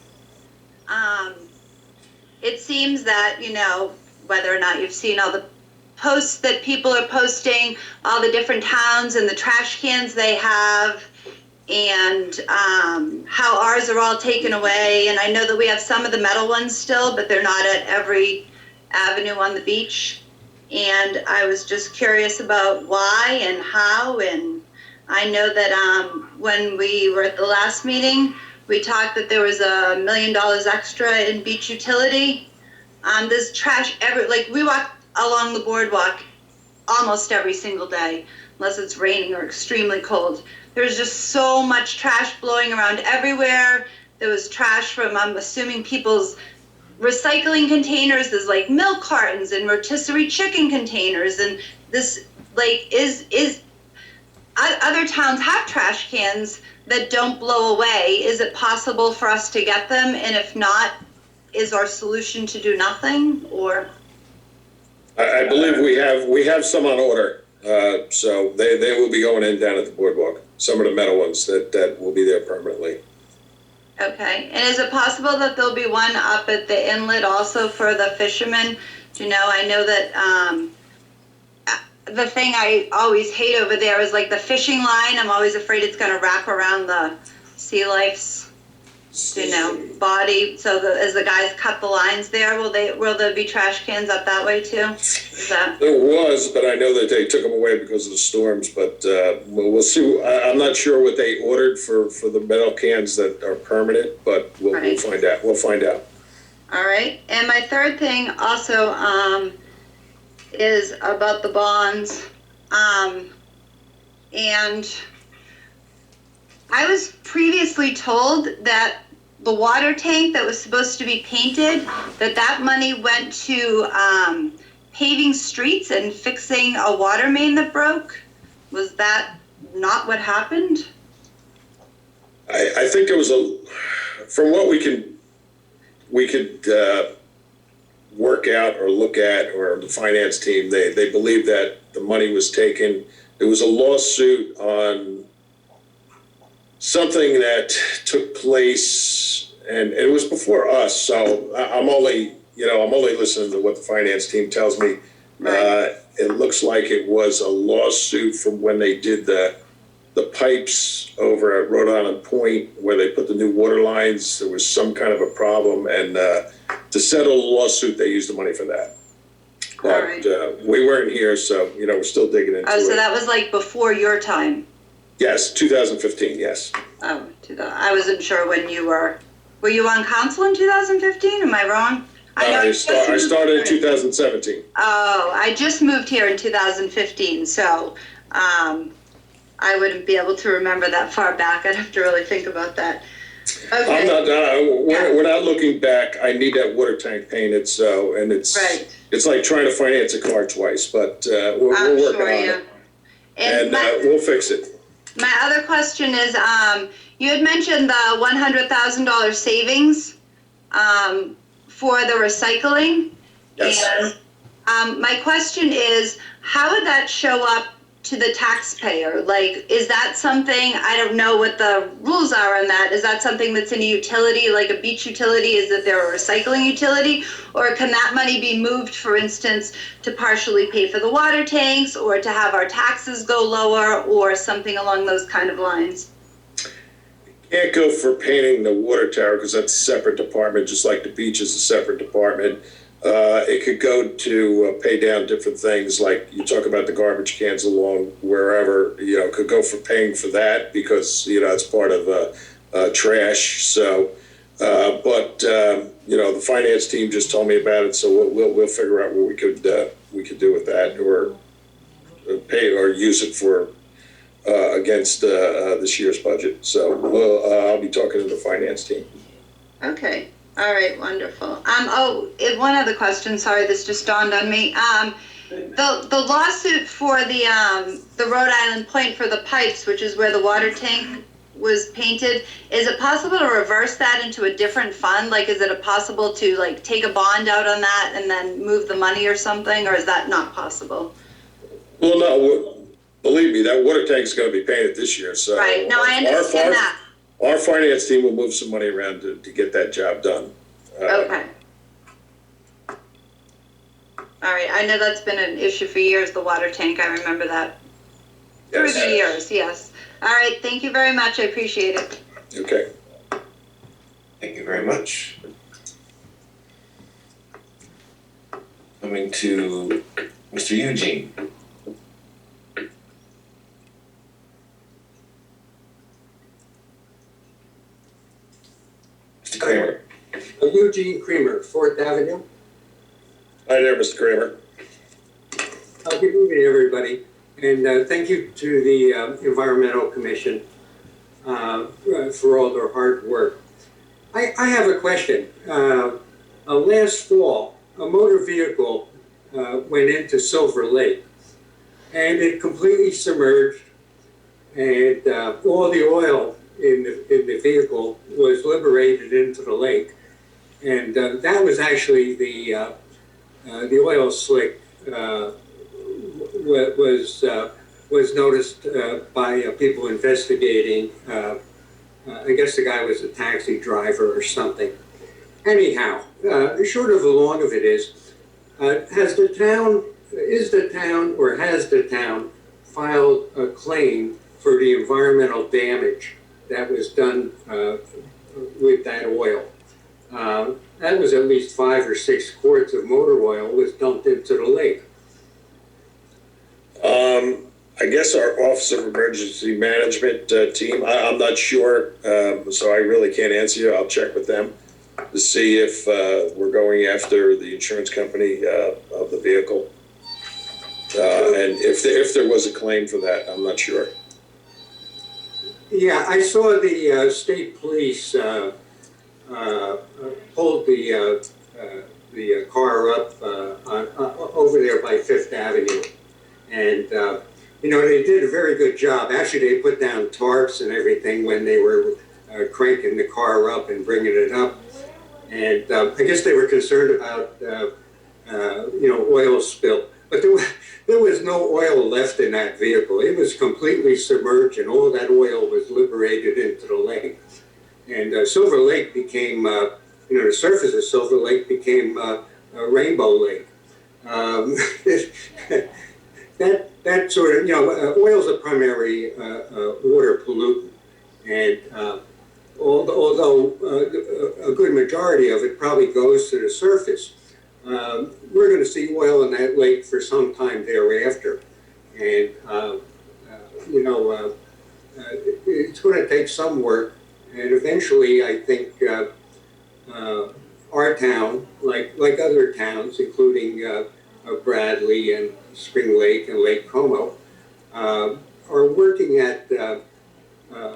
It seems that, you know, whether or not you've seen all the posts that people are posting, all the different towns and the trash cans they have, and how ours are all taken away. And I know that we have some of the metal ones still, but they're not at every avenue on the beach. And I was just curious about why and how. And I know that when we were at the last meeting, we talked that there was $1 million extra in beach utility. There's trash like we walk along the boardwalk almost every single day, unless it's raining or extremely cold. There's just so much trash blowing around everywhere. There was trash from, I'm assuming, people's recycling containers. There's like milk cartons and rotisserie chicken containers. And this like other towns have trash cans that don't blow away. Is it possible for us to get them? And if not, is our solution to do nothing, or? I believe we have some on order, so they will be going in down at the boardwalk. Some of the metal ones that will be there permanently. Okay, and is it possible that there'll be one up at the inlet also for the fishermen? Do you know, I know that the thing I always hate over there is like the fishing line. I'm always afraid it's going to wrap around the sea life's, you know, body. So as the guys cut the lines there, will there be trash cans up that way too? There was, but I know that they took them away because of the storms. But we'll see. I'm not sure what they ordered for the metal cans that are permanent, but we'll find out. We'll find out. All right. And my third thing also is about the bonds. And I was previously told that the water tank that was supposed to be painted, that money went to paving streets and fixing a water main that broke. Was that not what happened? I think there was from what we could work out or look at, or the finance team, they believe that the money was taken. There was a lawsuit on something that took place, and it was before us. So I'm only listening to what the finance team tells me. Right. It looks like it was a lawsuit from when they did the pipes over at Rhode Island Point, where they put the new water lines. There was some kind of a problem, and to settle the lawsuit, they used the money for that. But we weren't here, so we're still digging into it. Oh, so that was like before your time. Yes, 2015, yes. Oh, I wasn't sure when you were you on council in 2015? Am I wrong? I started in 2017. Oh, I just moved here in 2015, so I wouldn't be able to remember that far back. I'd have to really think about that. Okay. I'm not. We're not looking back. I need that water tank painted. So, and it's like trying to finance a car twice, but we're working on it, and we'll fix it. My other question is, you had mentioned the $100,000 savings for the recycling. Yes. And my question is, how would that show up to the taxpayer? Like, is that something, I don't know what the rules are on that. Is that something that's in a utility, like a beach utility? Is that there a recycling utility? Or can that money be moved, for instance, to partially pay for the water tanks, or to have our taxes go lower, or something along those kind of lines? Can't go for painting the water tower because that's a separate department, just like the beach is a separate department. It could go to pay down different things, like you talk about the garbage cans along wherever, could go for paying for that because, it's part of trash. So But the finance team just told me about it, so we'll figure out what we could do with that, or pay or use it for against this year's budget. So I'll be talking to the finance team. Okay. All right. Wonderful. One other question. Sorry, this just dawned on me. The lawsuit for the Rhode Island Point for the pipes, which is where the water tank was painted, is it possible to reverse that into a different fund? Like, is it possible to like take a bond out on that and then move the money or something, or is that not possible? Well, no, believe me, that water tank is going to be painted this year. So right. No, I understand that. Our finance team will move some money around to get that job done. Okay. All right. I know that's been an issue for years, the water tank. I remember that. Through the years, yes. All right. Thank you very much. I appreciate it. Okay. Thank you very much. Coming to Mr. Eugene. Mr. Kramer. Eugene Kramer, 4th Avenue. Hi there, Mr. Kramer. Good evening, everybody. And thank you to the Environmental Commission for all their hard work. I have a question. Last fall, a motor vehicle went into Silver Lake, and it completely submerged, and all the oil in the vehicle was liberated into the lake. And that was actually the oil slick was noticed by people investigating. I guess the guy was a taxi driver or something. Anyhow, the short of the long of it is, has the town filed a claim for the environmental damage that was done with that oil? That was at least 5 or 6 quarts of motor oil was dumped into the lake. I guess our Office of Emergency Management team, I'm not sure, so I really can't answer you. I'll check with them to see if we're going after the insurance company of the vehicle. And if there was a claim for that, I'm not sure. Yeah, I saw the state police pulled the car up over there by 5th Avenue. And, they did a very good job. Actually, they put down tarps and everything when they were cranking the car up and bringing it up. And I guess they were concerned about, oil spill. But there was no oil left in that vehicle. It was completely submerged, and all that oil was liberated into the lake. And Silver Lake became, the surface of Silver Lake became a Rainbow Lake. That sort of, oil's a primary water pollutant, and although a good majority of it probably goes to the surface, we're going to see oil in that lake for some time thereafter. And, it's going to take some work, and eventually I think our town, like other towns, including Bradley and Spring Lake and Lake Como, are working at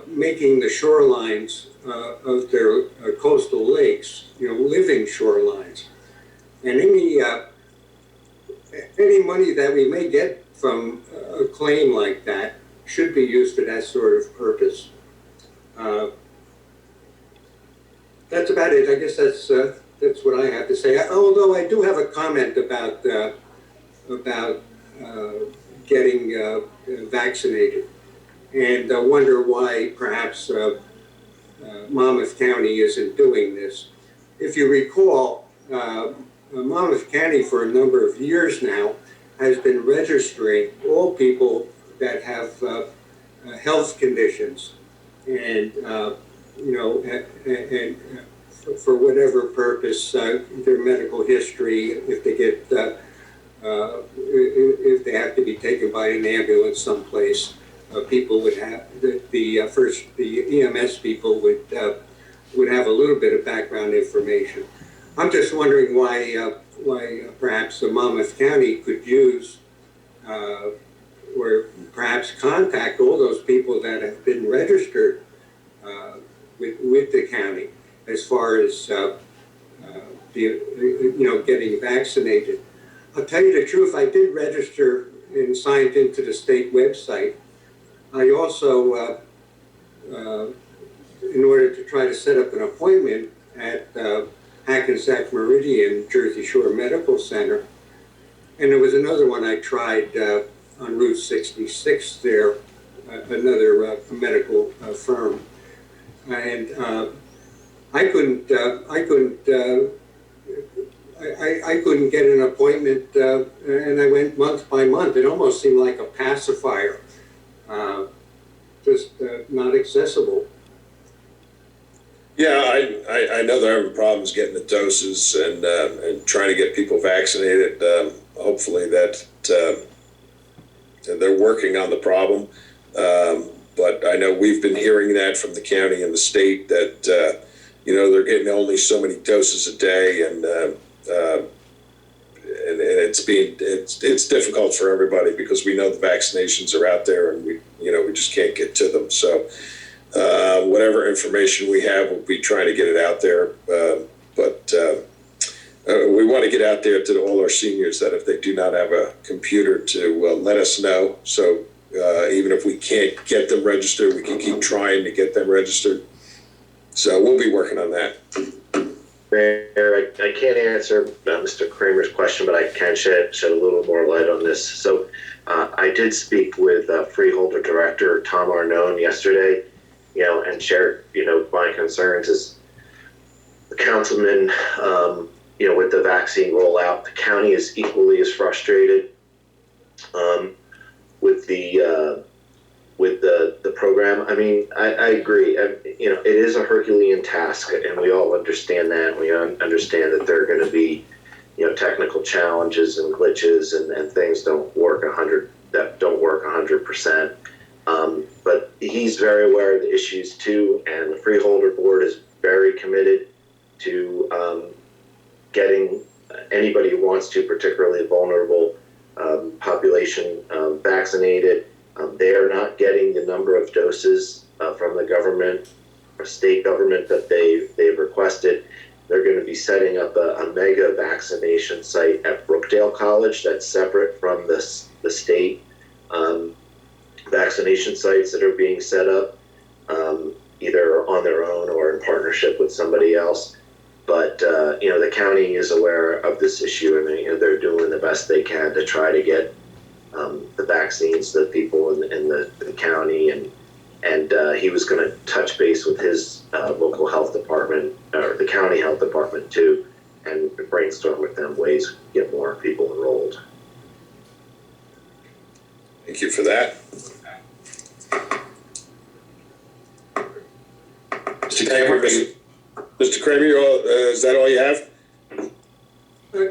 making the shorelines of their coastal lakes, living shorelines. And any money that we may get from a claim like that should be used for that sort of purpose. That's about it. I guess that's what I have to say. Although I do have a comment about getting vaccinated, and I wonder why perhaps Monmouth County isn't doing this. If you recall, Monmouth County for a number of years now has been registering all people that have health conditions, and for whatever purpose, their medical history, if they get if they have to be taken by an ambulance someplace, people would have the EMS people would would have a little bit of background information. I'm just wondering why perhaps the Monmouth County could use or perhaps contact all those people that have been registered with the county as far as getting vaccinated. I'll tell you the truth, I did register and signed into the state website. I also, in order to try to set up an appointment at Hackensack Meridian Jersey Shore Medical Center, and there was another one I tried on Route 66 there, another medical firm, and I couldn't get an appointment, and I went month by month. It almost seemed like a pacifier, just not accessible. Yeah, I know they're having problems getting the doses and trying to get people vaccinated. Hopefully that they're working on the problem. But I know we've been hearing that from the county and the state that, they're getting only so many doses a day, and it's difficult for everybody because we know the vaccinations are out there and we just can't get to them. So whatever information we have, we'll be trying to get it out there. But we want to get out there to all our seniors that if they do not have a computer to let us know. So even if we can't get them registered, we can keep trying to get them registered. So we'll be working on that. Mayor, I can't answer Mr. Kramer's question, but I can shed a little more light on this. So I did speak with Freeholder Director Tom Arnone yesterday, and shared, my concerns as the councilman, with the vaccine rollout. The county is equally as frustrated with the program. I mean, I agree. It is a Herculean task, and we all understand that. We understand that there are going to be, technical challenges and glitches and things don't work 100%. But he's very aware of the issues too, and the Freeholder Board is very committed to getting anybody who wants to, particularly vulnerable population, vaccinated. They are not getting the number of doses from the government or state government that they've requested. They're going to be setting up a mega vaccination site at Brookdale College that's separate from the state vaccination sites that are being set up, either on their own or in partnership with somebody else. But the county is aware of this issue, and they're doing the best they can to try to get the vaccines to the people in the county. And he was going to touch base with his local health department, or the county health department too, and brainstorm with them ways to get more people enrolled. Thank you for that. Mr. Kramer, is that all you have?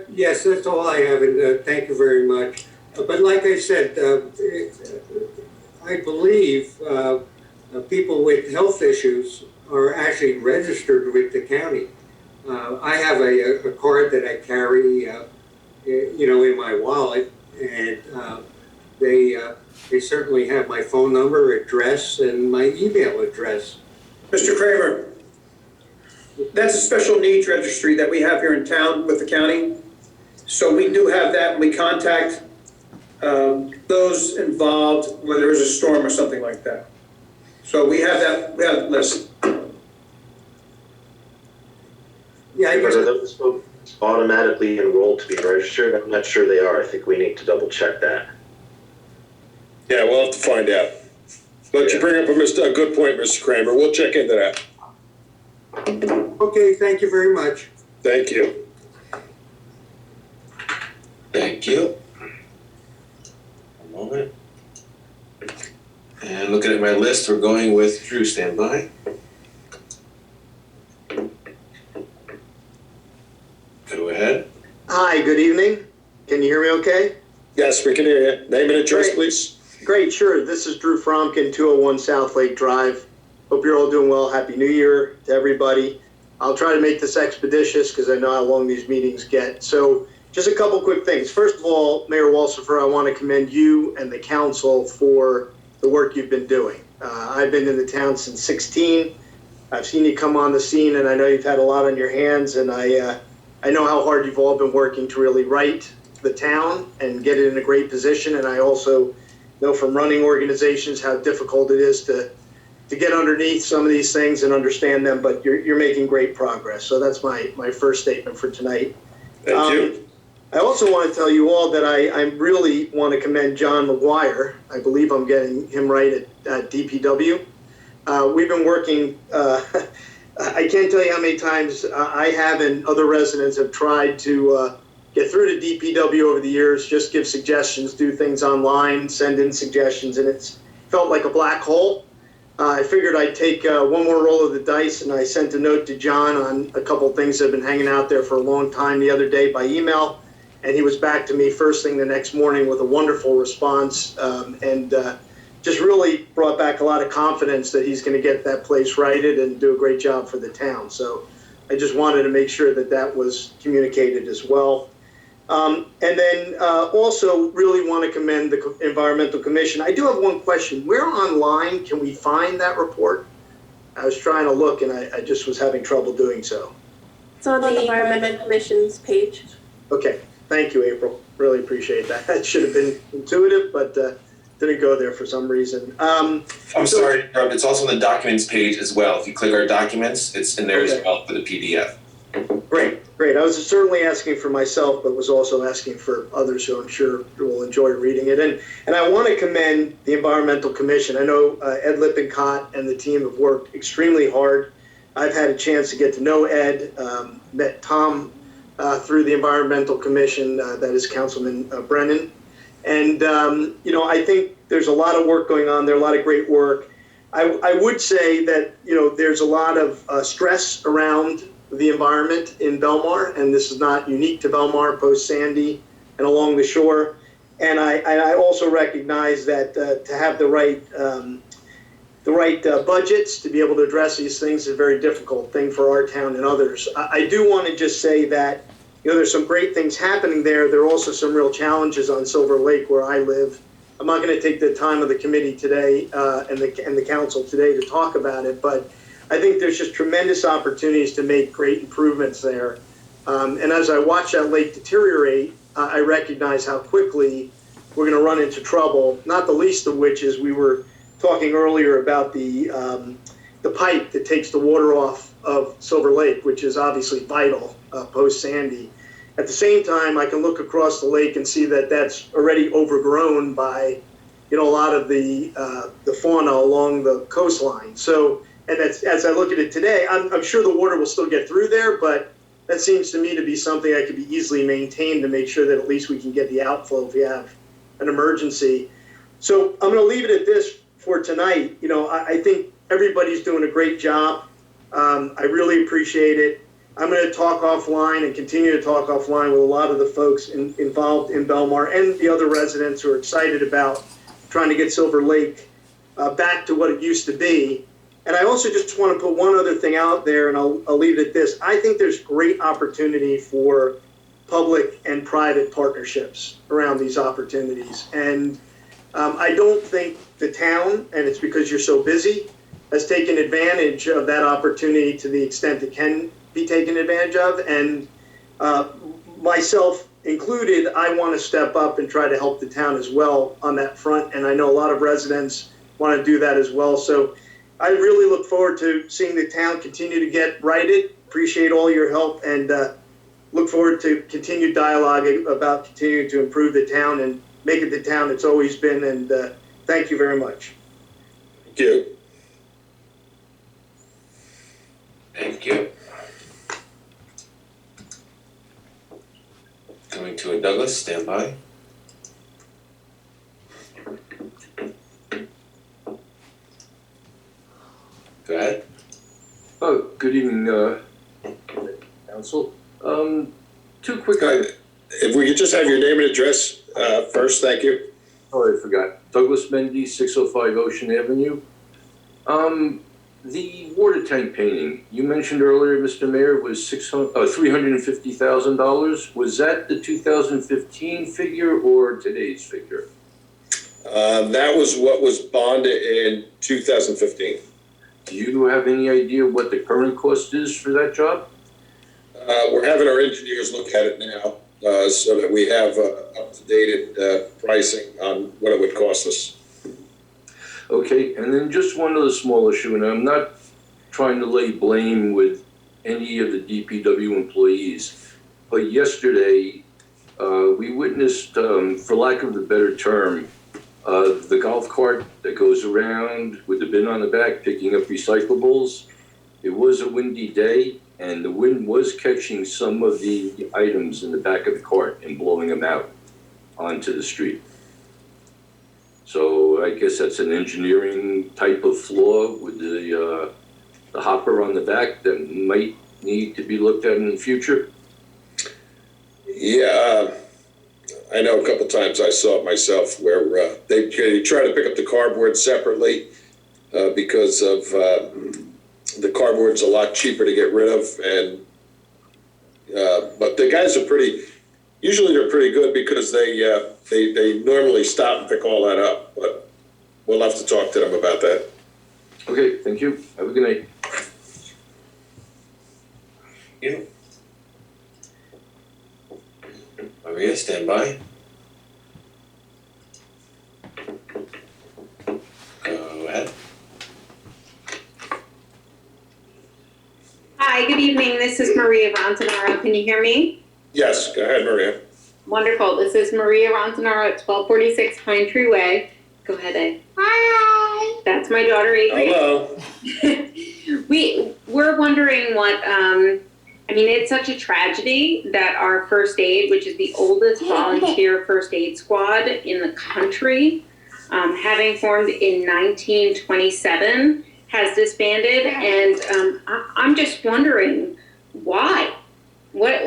Yes, that's all I have, and thank you very much. But like I said, I believe people with health issues are actually registered with the county. I have a card that I carry, in my wallet, and they certainly have my phone number, address, and my email address. Mr. Kramer, that's a special needs registry that we have here in town with the county. So we do have that, and we contact those involved when there is a storm or something like that. So we have that list. Yeah, I guess. Are those folks automatically enrolled to be registered? I'm not sure they are. I think we need to double check that. Yeah, we'll have to find out. But you bring up a good point, Mr. Kramer. We'll check into that. Okay, thank you very much. Thank you. Thank you. A moment. And looking at my list, we're going with Drew. Stand by. Go ahead. Hi, good evening. Can you hear me okay? Yes, we can hear you. Name and address, Great. please. Great, sure. This is Drew Fromkin, 201 South Lake Drive, Hope you're all doing well. Happy New Year to everybody. I'll try to make this expeditious because I know how long these meetings get. So just a couple quick things. First of all, Mayor Walsifer, I want to commend you and the council for the work you've been doing. I've been in the town since 16. I've seen you come on the scene, and I know you've had a lot on your hands, and I know how hard you've all been working to really right the town and get it in a great position. And I also know from running organizations how difficult it is to get underneath some of these things and understand them, but you're making great progress. So that's my first statement for tonight. Thank you. I also want to tell you all that I really want to commend John McGuire. I believe I'm getting him right at DPW. We've been working, I can't tell you how many times I have and other residents have tried to get through to DPW over the years, just give suggestions, do things online, send in suggestions, and it's felt like a black hole. I figured I'd take one more roll of the dice, and I sent a note to John on a couple of things that have been hanging out there for a long time the other day by email, and he was back to me first thing the next morning with a wonderful response, and just really brought back a lot of confidence that he's going to get that place righted and do a great job for the town. So I just wanted to make sure that that was communicated as well. And then also really want to commend the Environmental Commission. I do have one question. Where online can we find that report? I was trying to look and I just was having trouble doing so. It's on the Environmental Commission's page. Okay, thank you, April. Really appreciate that. That should have been intuitive, but didn't go there for some reason. I'm sorry, Rob, it's also on the documents page as well. If you click our documents, it's in there as well for the PDF. Great. I was certainly asking for myself, but was also asking for others who I'm sure will enjoy reading it. And I want to commend the Environmental Commission. I know Ed Lippincott and the team have worked extremely hard. I've had a chance to get to know Ed, met Tom through the Environmental Commission, that is Councilman Brennan. And, I think there's a lot of work going on there, a lot of great work. I would say that, there's a lot of stress around the environment in Belmar, and this is not unique to Belmar, post-Sandy and along the shore. And I also recognize that to have the right budgets to be able to address these things is a very difficult thing for our town and others. I do want to just say that, there's some great things happening there. There are also some real challenges on Silver Lake where I live. I'm not going to take the time of the committee today and the council today to talk about it, but I think there's just tremendous opportunities to make great improvements there. And as I watch that lake deteriorate, I recognize how quickly we're going to run into trouble, not the least of which is we were talking earlier about the pipe that takes the water off of Silver Lake, which is obviously vital post-Sandy. At the same time, I can look across the lake and see that that's already overgrown by, a lot of the fauna along the coastline. So, and as I look at it today, I'm sure the water will still get through there, but that seems to me to be something that could be easily maintained to make sure that at least we can get the outflow if we have an emergency. So I'm going to leave it at this for tonight. I think everybody's doing a great job. I really appreciate it. I'm going to talk offline and continue to talk offline with a lot of the folks involved in Belmar and the other residents who are excited about trying to get Silver Lake back to what it used to be. And I also just want to put one other thing out there, and I'll leave it at this. I think there's great opportunity for public and private partnerships around these opportunities. And I don't think the town, and it's because you're so busy, has taken advantage of that opportunity to the extent it can be taken advantage of. And myself included, I want to step up and try to help the town as well on that front. And I know a lot of residents want to do that as well. So I really look forward to seeing the town continue to get righted. Appreciate all your help and look forward to continued dialogue about continuing to improve the town and make it the town it's always been. And thank you very much. Thank you. Thank you. Coming to a Douglas, stand by. Go ahead. Oh, good evening, Council. Two quick items. If we could just have your name and address first, thank you. Oh, I forgot. Douglas Mendy, 605 Ocean Avenue. The water tank painting, you mentioned earlier, Mr. Mayor, was $350,000. Was that the 2015 figure or today's figure? That was what was bonded in 2015. Do you have any idea what the current cost is for that job? We're having our engineers look at it now, so that we have up-to-date pricing on what it would cost us. Okay, and then just one other small issue, and I'm not trying to lay blame with any of the DPW employees, but yesterday we witnessed, for lack of a better term, the golf cart that goes around with the bin on the back picking up recyclables. It was a windy day, and the wind was catching some of the items in the back of the cart and blowing them out onto the street. So I guess that's an engineering type of flaw with the hopper on the back that might need to be looked at in the future. Yeah, I know a couple times I saw it myself where they try to pick up the cardboard separately because of the cardboard's a lot cheaper to get rid of, and but the guys are usually they're pretty good because they normally stop and pick all that up, but we'll have to talk to them about that. Okay, thank you. Have a good night. You. Maria, stand by. Go ahead. Hi, good evening. This is Maria Rontanaro. Can you hear me? Yes, go ahead, Maria. Wonderful. This is Maria Rontanaro at 1246 Pine Tree Way. Go ahead, Ed. Hi. That's my daughter, Adrian. Hello. We're wondering what, it's such a tragedy that our first aid, which is the oldest volunteer first aid squad in the country, having formed in 1927, has disbanded. And I'm just wondering why?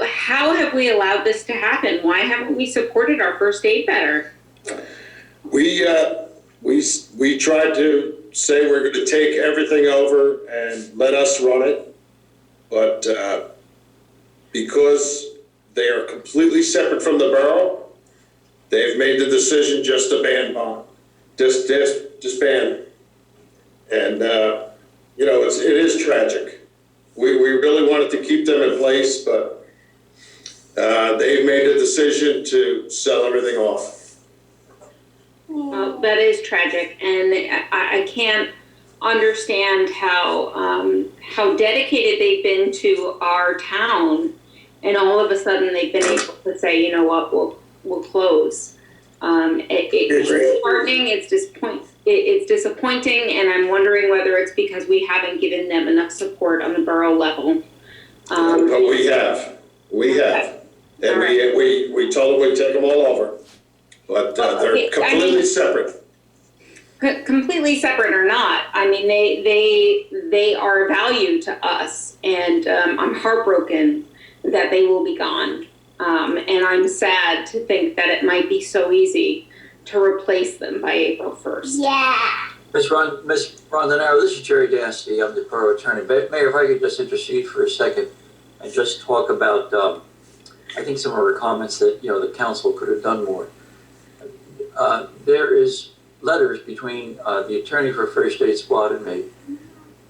How have we allowed this to happen? Why haven't we supported our first aid better? We tried to say we're going to take everything over and let us run it, but because they are completely separate from the borough, they've made the decision just to disband. And it is tragic. We really wanted to keep them in place, but they've made a decision to sell everything off. Well, that is tragic, and I can't understand how dedicated they've been to our town, and all of a sudden they've been able to say, you know what, we'll close. It's disheartening. It's disappointing, and I'm wondering whether it's because we haven't given them enough support on the borough level. But we have, and we told them we'd take them all over, but they're completely separate. Completely separate or not, they are value to us, and I'm heartbroken that they will be gone. And I'm sad to think that it might be so easy to replace them by April 1st. Yeah. Ms. Rondanaro, this is Jerry Dansky. I'm the borough attorney. Mayor, if I could just intercede for a second and just talk about, I think some of our comments that, the council could have done more. There is letters between the attorney for First Aid Squad and me,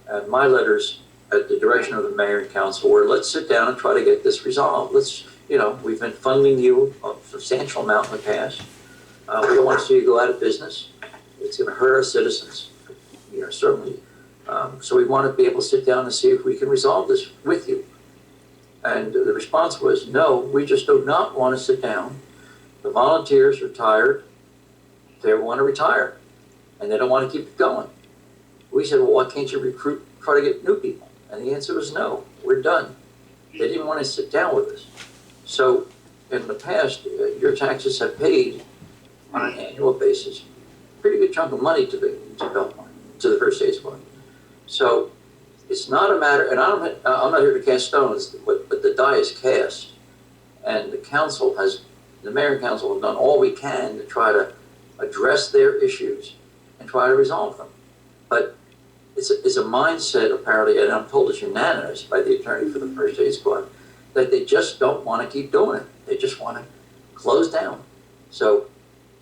and my letters at the direction of the mayor and council were, let's sit down and try to get this resolved. We've been funding you a substantial amount in the past. We don't want to see you go out of business. It's going to hurt our citizens, certainly. So we want to be able to sit down and see if we can resolve this with you. And the response was, no, we just do not want to sit down. The volunteers are tired. They want to retire, and they don't want to keep it going. We said, well, why can't you try to get new people? And the answer was no, we're done. They didn't want to sit down with us. So in the past, your taxes have paid on an annual basis a pretty good chunk of money to Belmar, to the First Aid Squad. So it's not a matter, and I'm not here to cast stones, but the die is cast. And the mayor and council have done all we can to try to address their issues and try to resolve them. But it's a mindset apparently, and I'm told it's unanimous by the attorney for the first aid squad, that they just don't want to keep doing it. They just want to close down. So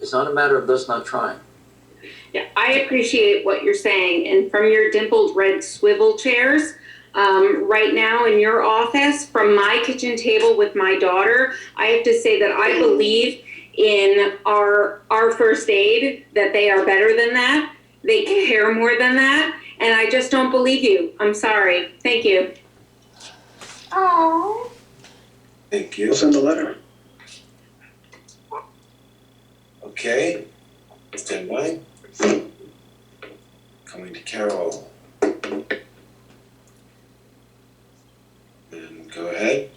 it's not a matter of us not trying. Yeah, I appreciate what you're saying. And from your dimpled red swivel chairs, right now in your office, from my kitchen table with my daughter, I have to say that I believe in our first aid, that they are better than that. They care more than that. And I just don't believe you. I'm sorry. Thank you. Oh. Thank you. We'll send a letter. Okay, stand by. Coming to Carol. And go ahead.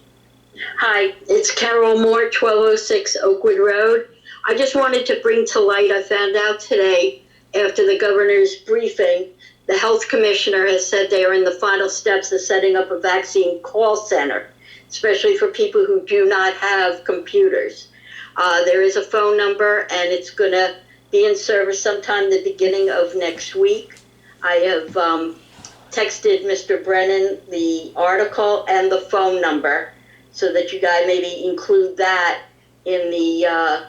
Hi, it's Carol Moore, 1206 Oakwood Road. I just wanted to bring to light, I found out today after the governor's briefing, the health commissioner has said they are in the final steps of setting up a vaccine call center, especially for people who do not have computers. There is a phone number and it's going to be in service sometime the beginning of next week. I have texted Mr. Brennan the article and the phone number so that you guys maybe include that in the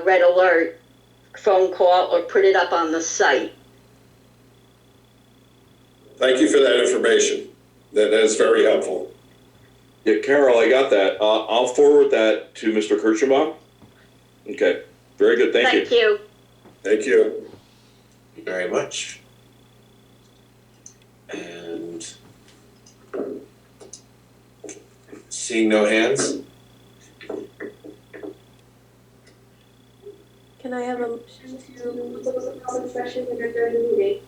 red alert phone call or put it up on the site. Thank you for that information. That is very helpful. Yeah, Carol, I got that. I'll forward that to Mr. Kirchenbaum. Okay, very good, thank you. Thank you. Thank you. Thank you very much. And seeing no hands, Can I have a motion to close the public session and adjourn the meeting?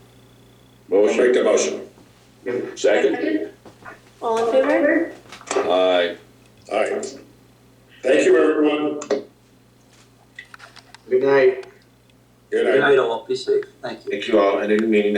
I'll make the motion. Second? All in favor? Aye. Aye. Thank you, everyone. Good night. Good Good night. night, all. Be safe. Thank you. thank you all, and in the meeting